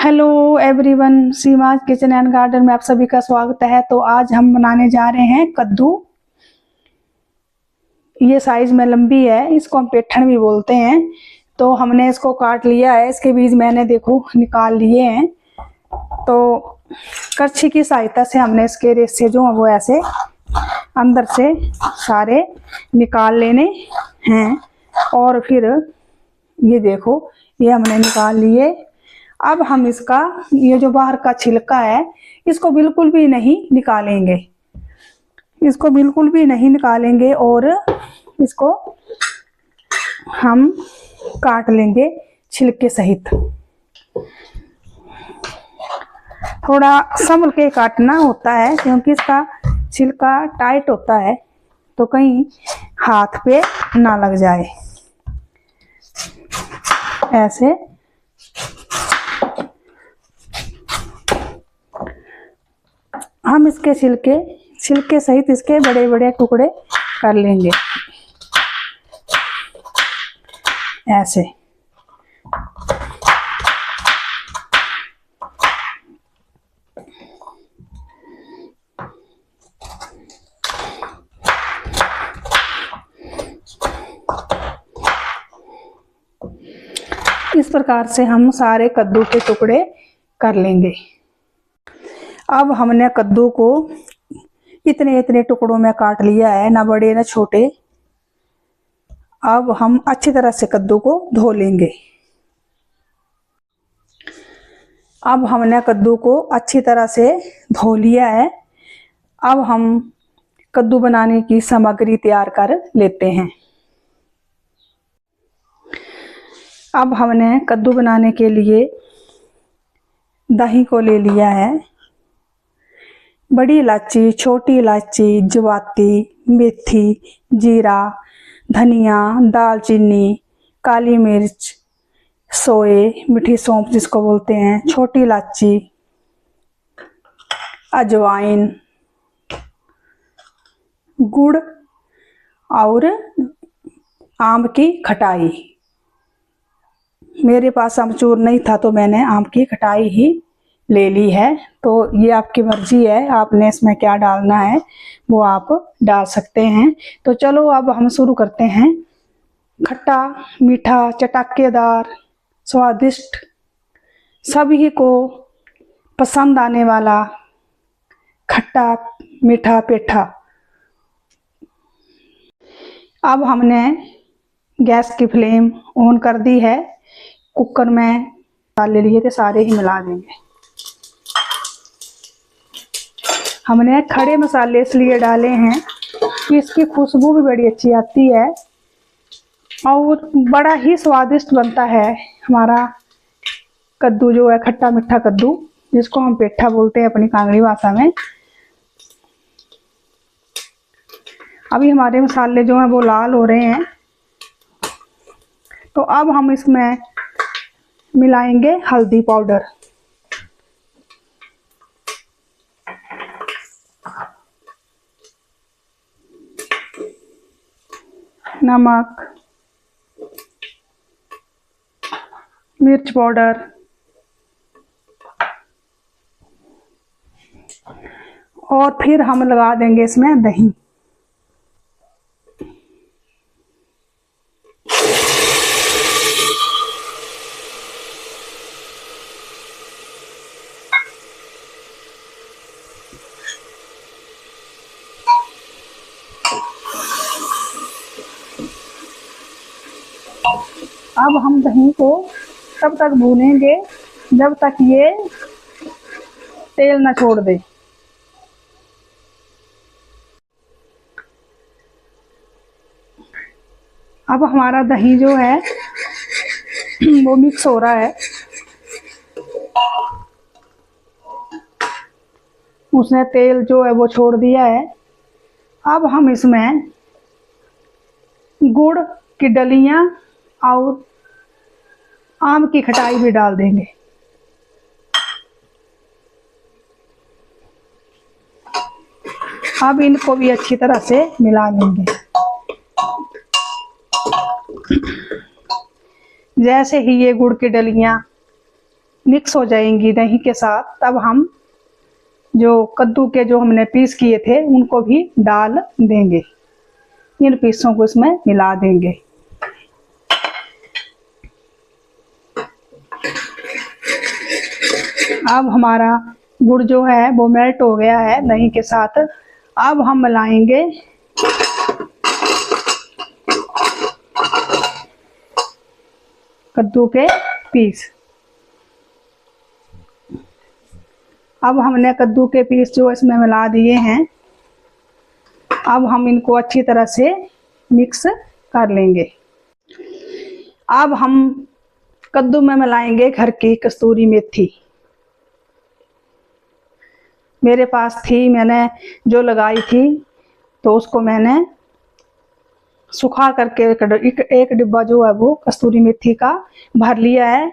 Hello everyone, Seema's kitchen and garden में आप सभी का स्वागत है। तो आज हम बनाने जा रहे हैं कद्दू। ये साइज में लंबी है, इसको हम पेठन भी बोलते हैं। तो हमने इसको काट लिया है, इसके बीज मैंने देखो निकाल लिए हैं। तो करछी की सहायता से हमने इसके रेशे जो है वो ऐसे अंदर से सारे निकाल लेने हैं। और फिर ये देखो, ये हमने निकाल लिए। अब हम इसका ये जो बाहर का छिलका है इसको बिल्कुल भी नहीं निकालेंगे, इसको बिल्कुल भी नहीं निकालेंगे और इसको हम काट लेंगे छिलके सहित। थोड़ा संभल के काटना होता है क्योंकि इसका छिलका टाइट होता है, तो कहीं हाथ पे ना लग जाए। ऐसे हम इसके छिलके सहित इसके बड़े बड़े टुकड़े कर लेंगे ऐसे। इस प्रकार से हम सारे कद्दू के टुकड़े कर लेंगे। अब हमने कद्दू को इतने इतने टुकड़ों में काट लिया है, ना बड़े ना छोटे। अब हम अच्छी तरह से कद्दू को धो लेंगे। अब हमने कद्दू को अच्छी तरह से धो लिया है। अब हम कद्दू बनाने की सामग्री तैयार कर लेते हैं। अब हमने कद्दू बनाने के लिए दही को ले लिया है। बड़ी इलायची, छोटी इलायची, जवाती, मेथी, जीरा, धनिया, दालचीनी, काली मिर्च, सोए, मीठी सौंफ जिसको बोलते हैं, छोटी इलायची, अजवाइन, गुड़ और आम की खटाई। मेरे पास आमचूर नहीं था तो मैंने आम की खटाई ही ले ली है। तो ये आपकी मर्जी है, आपने इसमें क्या डालना है वो आप डाल सकते हैं। तो चलो अब हम शुरू करते हैं। खट्टा मीठा चटकेदार स्वादिष्ट सभी को पसंद आने वाला खट्टा मीठा पेठा। अब हमने गैस की फ्लेम ऑन कर दी है। कुकर में मसाले लिए थे, सारे ही मिला देंगे। हमने खड़े मसाले इसलिए डाले हैं कि इसकी खुशबू भी बड़ी अच्छी आती है और बड़ा ही स्वादिष्ट बनता है हमारा कद्दू जो है, खट्टा मीठा कद्दू जिसको हम पेठा बोलते हैं अपनी कांगड़ी भाषा में। अभी हमारे मसाले जो हैं वो लाल हो रहे हैं। तो अब हम इसमें मिलाएंगे हल्दी पाउडर, नमक, मिर्च पाउडर और फिर हम लगा देंगे इसमें दही। अब हम दही को तब तक भूनेंगे जब तक ये तेल न छोड़ दे। अब हमारा दही जो है वो मिक्स हो रहा है, उसने तेल जो है वो छोड़ दिया है। अब हम इसमें गुड़ की डलियां और आम की खटाई भी डाल देंगे। अब इनको भी अच्छी तरह से मिला लेंगे। जैसे ही ये गुड़ की डलियां मिक्स हो जाएंगी दही के साथ, तब हम जो कद्दू के जो हमने पीस किए थे उनको भी डाल देंगे। इन पीसों को इसमें मिला देंगे। अब हमारा गुड़ जो है वो मेल्ट हो गया है दही के साथ। अब हम मिलाएंगे कद्दू के पीस। अब हमने कद्दू के पीस जो इसमें मिला दिए हैं, अब हम इनको अच्छी तरह से मिक्स कर लेंगे। अब हम कद्दू में मिलाएंगे घर की कस्तूरी मेथी। मेरे पास थी, मैंने जो लगाई थी तो उसको मैंने सुखा करके एक डिब्बा जो है वो कस्तूरी मेथी का भर लिया है।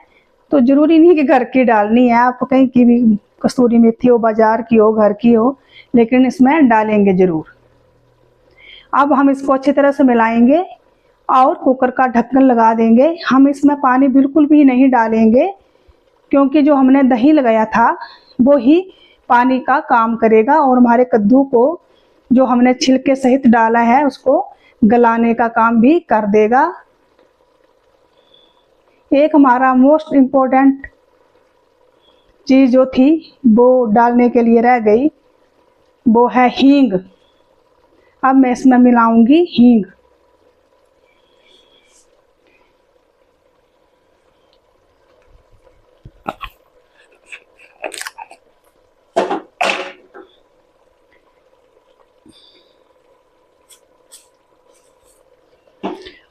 तो ज़रूरी नहीं कि घर की डालनी है, आप कहीं की भी कस्तूरी मेथी हो, बाजार की हो, घर की हो, लेकिन इसमें डालेंगे ज़रूर। अब हम इसको अच्छी तरह से मिलाएंगे और कुकर का ढक्कन लगा देंगे। हम इसमें पानी बिल्कुल भी नहीं डालेंगे, क्योंकि जो हमने दही लगाया था वो ही पानी का काम करेगा और हमारे कद्दू को जो हमने छिलके सहित डाला है उसको गलाने का काम भी कर देगा। एक हमारा मोस्ट इम्पोर्टेंट चीज़ जो थी वो डालने के लिए रह गई, वो है हींग। अब मैं इसमें मिलाऊंगी हींग।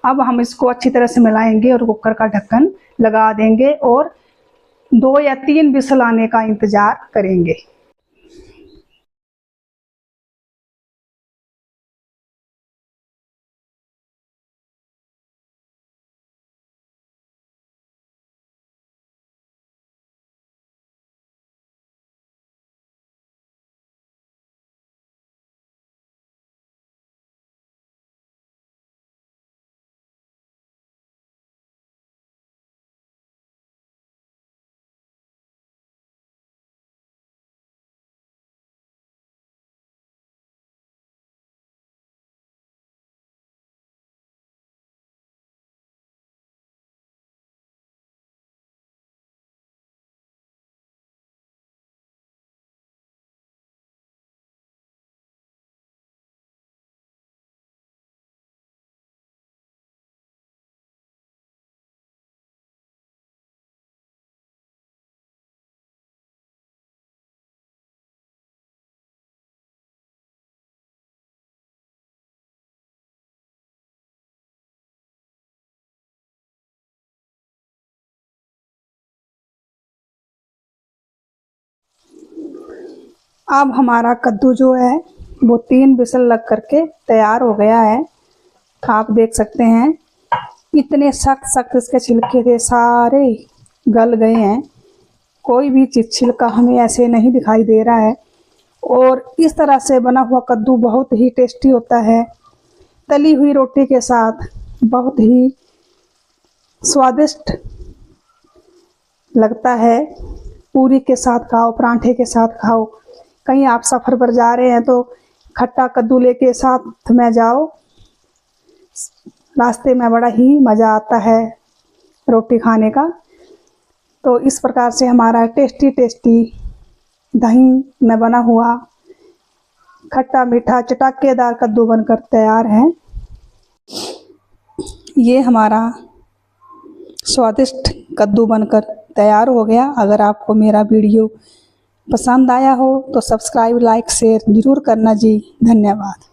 अब हम इसको अच्छी तरह से मिलाएंगे और कुकर का ढक्कन लगा देंगे और 2 या 3 विसल आने का इंतज़ार करेंगे। अब हमारा कद्दू जो है वो 3 विसल लग करके तैयार हो गया है। आप देख सकते हैं इतने सख्त सख्त इसके छिलके थे, सारे गल गए हैं। कोई भी चीज़ छिलका हमें ऐसे नहीं दिखाई दे रहा है। और इस तरह से बना हुआ कद्दू बहुत ही टेस्टी होता है। तली हुई रोटी के साथ बहुत ही स्वादिष्ट लगता है। पूरी के साथ खाओ, परांठे के साथ खाओ, कहीं आप सफ़र पर जा रहे हैं तो खट्टा कद्दू लेके साथ में जाओ, रास्ते में बड़ा ही मज़ा आता है रोटी खाने का। तो इस प्रकार से हमारा टेस्टी टेस्टी दही में बना हुआ खट्टा मीठा चटकेदार कद्दू बनकर तैयार है। ये हमारा स्वादिष्ट कद्दू बनकर तैयार हो गया। अगर आपको मेरा वीडियो पसंद आया हो तो सब्सक्राइब, लाइक, शेयर ज़रूर करना जी। धन्यवाद।